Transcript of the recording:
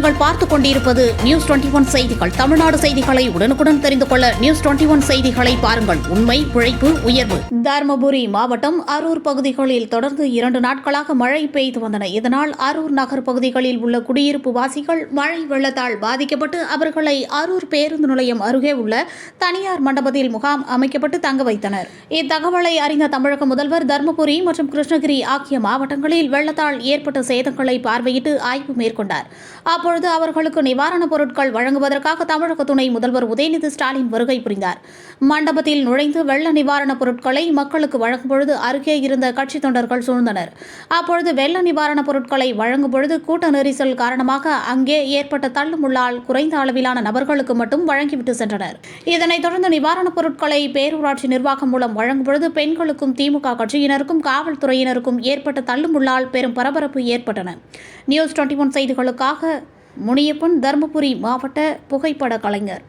நீங்கள் பார்த்துக் கொண்டிருப்பது நியூஸ் 21 செய்திகள். தமிழ்நாடு செய்திகளை உடனுக்குடன் தெரிந்து கொள்ள நியூஸ் 21 செய்திகளை பாருங்கள். உண்மை, உழைப்பு, உயர்வு. தருமபுரி மாவட்டம் அரூர் பகுதிகளில் தொடர்ந்து 2 நாட்களாக மழை பெய்து வந்தன. இதனால் அரூர் நகர் பகுதிகளில் உள்ள குடியிருப்பு வாசிகள் மழை வெள்ளத்தால் பாதிக்கப்பட்டு அவர்களை அரூர் பேருந்து நிலையம் அருகே உள்ள தனியார் மண்டபத்தில் முகாம் அமைக்கப்பட்டு தங்க வைத்தனர். இத்தகவலை அறிந்த தமிழக முதல்வர் தருமபுரி மற்றும் கிருஷ்ணகிரி ஆகிய மாவட்டங்களில் வெள்ளத்தால் ஏற்பட்ட சேதங்களை பார்வையிட்டு ஆய்வு மேற்கொண்டார். அப்பொழுது அவர்களுக்கு நிவாரணப் பொருட்கள் வழங்குவதற்காக தமிழக துணை முதல்வர் உதயநிதி ஸ்டாலின் வருகை புரிந்தார். மண்டபத்தில் நுழைந்து வெள்ள நிவாரணப் பொருட்களை மக்களுக்கு வழங்கும் பொழுது அருகே இருந்த கட்சித் தொண்டர்கள் சூழ்ந்தனர். அப்பொழுது வெள்ள நிவாரணப் பொருட்களை வழங்கும் பொழுது கூட்ட நெரிசல் காரணமாக அங்கே ஏற்பட்ட தள்ளுமுள்ளால் குறைந்த அளவிலான நபர்களுக்கு மட்டும் வழங்கிவிட்டு சென்றனர். இதனைத் தொடர்ந்து நிவாரணப் பொருட்களை பேரூராட்சி நிர்வாகம் மூலம் வழங்கும் பொழுது பெண்களுக்கும் திமுக கட்சியினருக்கும் காவல்துறையினருக்கும் ஏற்பட்ட தள்ளுமுள்ளால் பெரும் பரபரப்பு ஏற்பட்டன. நியூஸ் 21 செய்திகளுக்காக முனியப்பன், தருமபுரி மாவட்ட புகைப்பட கலைஞர்.